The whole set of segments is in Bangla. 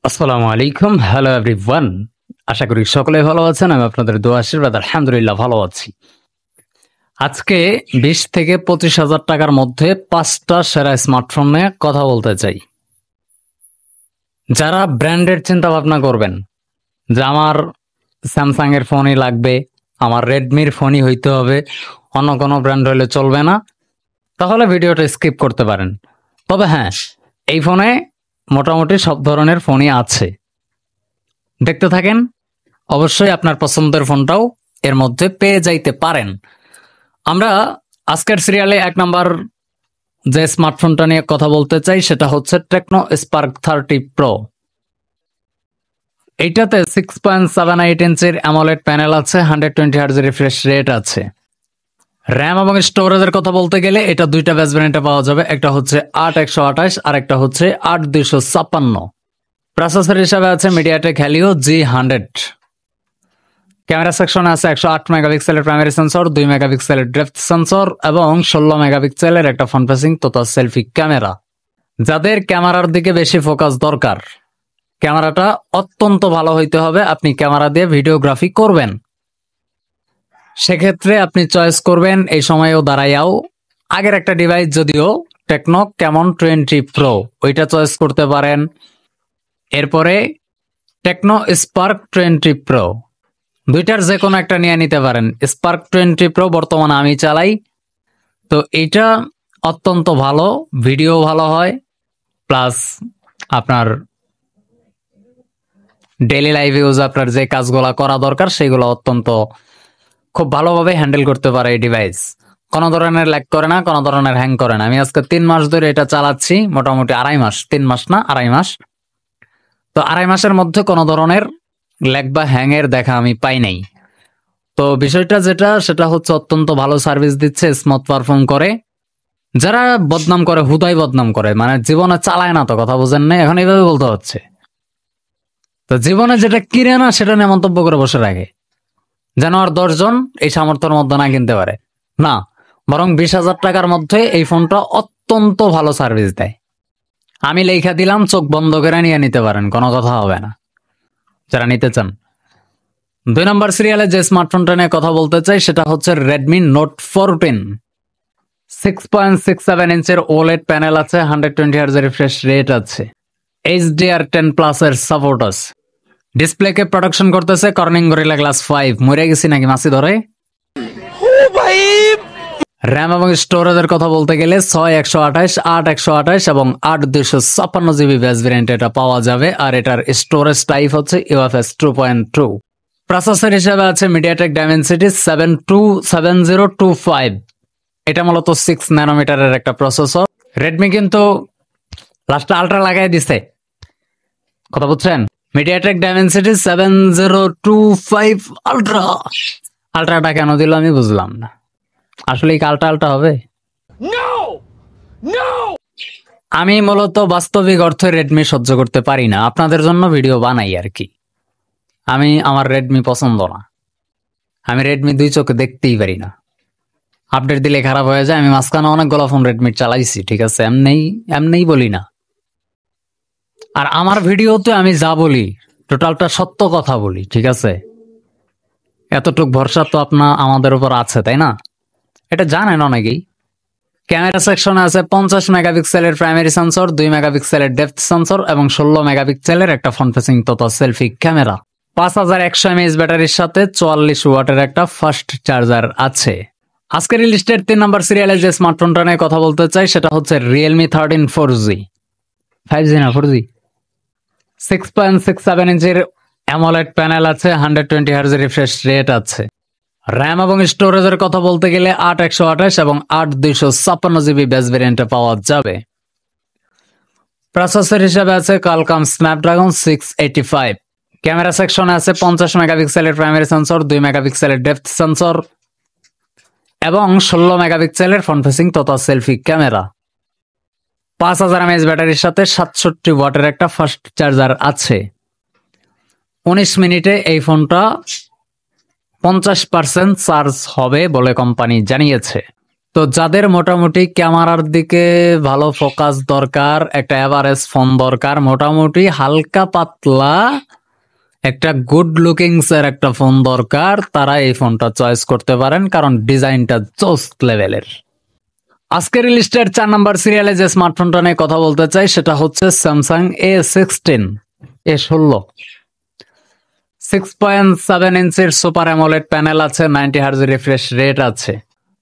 আসসালামু আলাইকুম, হ্যালো এভরিওয়ান। আশা করি সকলে ভালো আছেন। আমি আপনাদের দোয়া আশীর্বাদ আলহামদুলিল্লাহ ভালো আছি। আজকে 20 থেকে 25,000 টাকার মধ্যে 5টা সেরা স্মার্টফোন নিয়ে কথা বলতে চাই। যারা ব্র্যান্ডের চিন্তা ভাবনা করবেন যে আমার স্যামসাং এর ফোনই লাগবে, আমার রেডমির ফোনই হইতে হবে, অন্য কোনো ব্র্যান্ড হলে চলবে না, তাহলে ভিডিওটা স্কিপ করতে পারেন। তবে হ্যাঁ, এই ফোনে মোটামুটি সব ধরনের ফোনই আছে, দেখতে থাকেন। অবশ্যই আপনার পছন্দের ফোনটাও এর মধ্যে পেয়ে যাইতে পারেন। আমরা আজকের সিরিয়ালে 1 নাম্বার যে স্মার্টফোনটা নিয়ে কথা বলতে চাই সেটা হচ্ছে টেকনো স্পার্ক 30 প্রো। এইটাতে 6.78 ইঞ্চির অ্যামোলেড প্যানেল আছে, 120 হার্জ রিফ্রেশ রেট আছে। র্যাম এবং স্টোরেজের কথা বলতে গেলে এটা দুইটা বেস ভ্যারিয়েন্টে পাওয়া যাবে, একটা হচ্ছে 8/128 আর একটা হচ্ছে 8/256। প্রসেসর হিসাবে আছে মিডিয়াটেক হেলিও G100। ক্যামেরা সেকশনে আছে 108 মেগাপিক্সেলের প্রাইমারি সেন্সর, 2 মেগাপিক্সেলের ডেপথ সেন্সর এবং 16 মেগাপিক্সেলের একটা ফ্রন্ট ফেসিং তথা সেলফি ক্যামেরা। যাদের ক্যামেরার দিকে বেশি ফোকাস দরকার, ক্যামেরাটা অত্যন্ত ভালো হইতে হবে। আপনি ক্যামেরা দিয়ে ভিডিওগ্রাফি করবেন, সেক্ষেত্রে আপনি চয়েস করবেন এই সময়েও দাঁড়াইয়াও আগের একটা ডিভাইস, যদিও টেকনো ক্যামন 20 প্রো, ওইটা চয়েস করতে পারেন। এরপরে টেকনো স্পার্ক 20 প্রো, দুইটার যে কোনো একটা নিয়ে নিতে পারেন। স্পার্ক 20 প্রো বর্তমানে আমি চালাই, তো এইটা অত্যন্ত ভালো, ভিডিও ভালো হয়, প্লাস আপনার ডেইলি লাইফ ইউজ আপনার যে কাজগুলো করা দরকার সেগুলো অত্যন্ত খুব ভালোভাবে হ্যান্ডেল করতে পারে এই ডিভাইস। কোনো ধরনের ল্যাগ করে না, কোনো ধরনের হ্যাং করে না। আমি আজকে 3 মাস ধরে এটা চালাচ্ছি, মোটামুটি 2.5 মাস, 3 মাস না 2.5 মাস। তো 2.5 মাসের মধ্যে কোনো ধরনের ল্যাগ বা হ্যাং এর দেখা আমি পাই নাই। তো বিষয়টা যেটা সেটা হচ্ছে অত্যন্ত ভালো সার্ভিস দিচ্ছে, স্মুথ পারফর্ম করে। যারা বদনাম করে, হুদাই বদনাম করে, মানে জীবনে চালায় না, তো কথা বুঝেন না, এখন এইভাবে বলতে হচ্ছে। তো জীবনে যেটা কিনে না সেটা নিয়ে মন্তব্য করে বসে রাখে, যেন আর 10 জন এই সামর্থ্যের মধ্যে না কিনতে পারে। না, বরং 20,000 টাকার মধ্যে এই ফোনটা অত্যন্ত ভালো সার্ভিস দেয়। আমি লেখা দিলাম, চোখ বন্ধ করে নিয়ে নিতে পারেন, কোনো কথা হবে না যারা নিতে চান। 2 নম্বর সিরিয়ালে যে স্মার্টফোনটা নিয়ে কথা বলতে চাই সেটা হচ্ছে রেডমি নোট 14। 6.67 ইঞ্চের ওলেড প্যানেল আছে, 120 হার্জ রিফ্রেশ রেট আছে, HDR10+ এর সাপোর্ট আছে। ডিসপ্লেকে প্রোডাকশন করতেছে কর্নিং গরিলা গ্লাস 5। মরে গেছি নাকি মাছি ধরে? র্যাম এবং স্টোরেজের কথা বলতে গেলে 6/128, 8/128 এবং 8/256 জিবি বেস ভেরিয়েন্ট এটা পাওয়া যাবে। আর এটার স্টোরেজ টাইপ হচ্ছে UFS 2.2। প্রসেসর হিসেবে আছে মিডিয়াটেক ডাইমেনসিটি 727025। এটা মূলত 6 ন্যানোমিটারের একটা প্রসেসর। রেডমি কিন্তু লাস্টে আলট্রা লাগাই দিছে, কথা বুঝছেন? MediaTek Dimensity 7025 ultra. আলট্রাটা কেন দিল আমি বুঝলাম না, আসলে কি আলট্রা হবে? আমি মূলত বাস্তবিক অর্থে রেডমি সহ্য করতে পারি না, আপনাদের জন্য ভিডিও বানাই আর কি। আমার রেডমি পছন্দ না, আমি রেডমি 2 চোখে দেখতেই পারি না। আপডেট দিলে খারাপ হয়ে যায়। আমি মাঝখানে অনেকগুলো ফোন রেডমির চালাইছি, ঠিক আছে, এমনি বলি না। আর আমার ভিডিওতে আমি যা বলি টোটালটা সত্য কথা বলি, ঠিক আছে? এতটুক ভরসা তো আমাদের উপর আছে, তাই না? এটা জানেন অনেকেই। ক্যামেরা সেকশনে আছে 50 মেগাপিক্সেলের প্রাইমারি সেন্সর, 2 মেগাপিক্সেলের ডেপথ সেন্সর এবং 16 মেগাপিক্সেলের একটা ফ্রন্ট ফেসিং তথা সেলফি ক্যামেরা। 5100 mAh ব্যাটারির সাথে 44 ওয়াটের একটা ফাস্ট চার্জার আছে। আজকের লিস্টের 3 নম্বর সিরিয়ালে যে স্মার্টফোনটা নিয়ে কথা বলতে চাই সেটা হচ্ছে রিয়েলমি 13 4G। 5G না 4G। 6.67 ইঞ্চির অ্যামোলেড প্যানেল আছে, 120 হার্জ রিফ্রেশ রেট আছে। র্যাম এবং স্টোরেজের কথা বলতে গেলে 8/128 এবং 8/256 জিবি বেস ভেরিয়েন্টে পাওয়া যাবে। প্রসেসর হিসেবে আছে কোয়ালকম স্ন্যাপড্রাগন 685। ক্যামেরা সেকশনে আছে 50 মেগাপিক্সেলের প্রাইমারি সেন্সর, 2 মেগাপিক্সেলের ডেপথ সেন্সর এবং 16 মেগাপিক্সেলের ফ্রন্ট ফেসিং তথা সেলফি ক্যামেরা। 5000 mAh ব্যাটারির সাথে 67 ওয়াটের একটা ফাস্ট চার্জার আছে। 19 মিনিটে এই ফোনটা 50% চার্জ হবে বলে কোম্পানি জানিয়েছে। তো যাদের মোটামুটি ক্যামেরার দিকে ভালো ফোকাস দরকার, একটা এভারেজ ফোন দরকার, মোটামুটি হালকা পাতলা একটা গুড লুকিংস এর একটা ফোন দরকার, তারা এই ফোনটা চয়েস করতে পারেন, কারণ ডিজাইনটা জোস লেভেলের। আজকের লিস্টের 4 নাম্বার সিরিয়ালে যে স্মার্টফোনটা নিয়ে কথা বলতে চাই সেটা হচ্ছে স্যামসাং A16 A16 6.7 ইঞ্চির সুপার অ্যামোলেড প্যানেল আছে, 90 হার্জ রিফ্রেশ রেট আছে।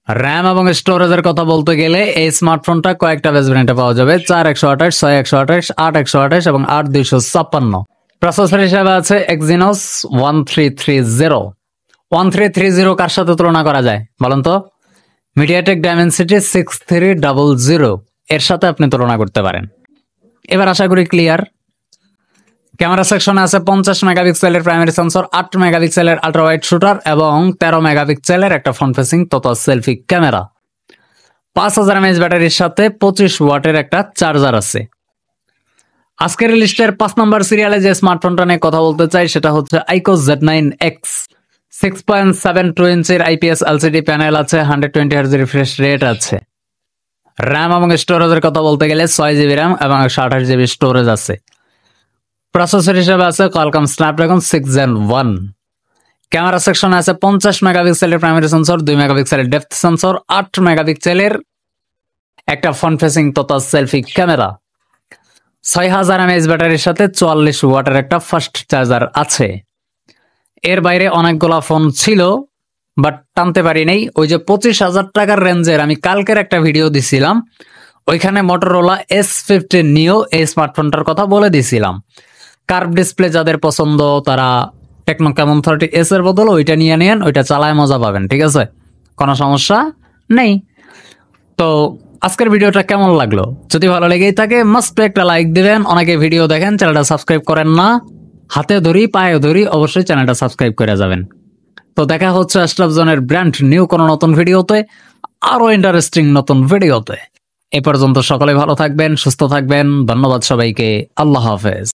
র্যাম এবং স্টোরেজের কথা বলতে গেলে এই স্মার্টফোনটা কয়েকটা ভেরিয়েন্টে পাওয়া যাবে, 4 128, 6 128, 8 128 এবং 8 256। প্রসেসর হিসেবে আছে Exynos 1330। কার সাথে তুলনা করা যায় বলেন তো? মিডিয়াটেক ডাইমেনসিটি 6300 এর সাথে আপনি তুলনা করতে পারেন। এবার আশা করি ক্লিয়ার। ক্যামেরা সেকশনে আছে 50 মেগাপিক্সেলের প্রাইমারি সেন্সর, 8 মেগাপিক্সেলের আল্ট্রা ওয়াইড শুটার এবং 13 মেগাপিক্সেলের একটা ফ্রন্ট ফেসিং তথা সেলফি ক্যামেরা। 5000 mAh ব্যাটারির সাথে 25 ওয়াটের একটা চার্জার আছে। আজকের লিস্টের 5 নম্বর সিরিয়ালে যে স্মার্টফোনটা নিয়ে কথা বলতে চাই সেটা হচ্ছে আইকো Z9X। 6.72 ইঞ্চির IPS LCD প্যানেল আছে, 120 হার্জ রিফ্রেশ রেট আছে। র্যাম এবং স্টোরেজের কথা বলতে গেলে 6 জিবি র্যাম এবং 128 জিবি স্টোরেজ আছে। প্রসেসর হিসেবে আছে Qualcomm Snapdragon 6 Gen 1। ক্যামেরা সেকশনে আছে 50 মেগাপিক্সেলের প্রাইমারি সেন্সর, 2 মেগাপিক্সেলের ডেপথ সেন্সর, 8 মেগাপিক্সেলের একটা ফ্রন্ট ফেসিং তথা সেলফি ক্যামেরা। 6000 mAh ব্যাটারির সাথে 44 ওয়াটের একটা ফাস্ট চার্জার আছে। এর বাইরে অনেকগুলা ফোন ছিল বাট টানতে পারি নাই। ওই যে 25,000 টাকার রেঞ্জের আমি কালকের একটা ভিডিও দিছিলাম, ওইখানে মোটরোলা S50 Neo এই স্মার্টফোনটার কথা বলে দিছিলাম। কার্ভ ডিসপ্লে যাদের পছন্দ তারা টেকনো ক্যামন 30S এর বদলে ওইটা নিয়ে নেন, ওইটা চালায় মজা পাবেন, ঠিক আছে, কোনো সমস্যা নেই। তো আজকের ভিডিওটা কেমন লাগলো? যদি ভালো লেগেই থাকে মাস্ট একটা লাইক দিবেন। অনেকে ভিডিও দেখেন চ্যানেলটা সাবস্ক্রাইব করেন না, হাতে ধরি পায়ে ধরি অবশ্যই চ্যানেলটা সাবস্ক্রাইব করে যাবেন। তো দেখা হচ্ছে আশরাফ জনের ব্র্যান্ড নিউ কোনো নতুন ভিডিওতে, আরো ইন্টারেস্টিং নতুন ভিডিওতে। এ পর্যন্ত সকলে ভালো থাকবেন, সুস্থ থাকবেন। ধন্যবাদ সবাইকে। আল্লাহ হাফেজ।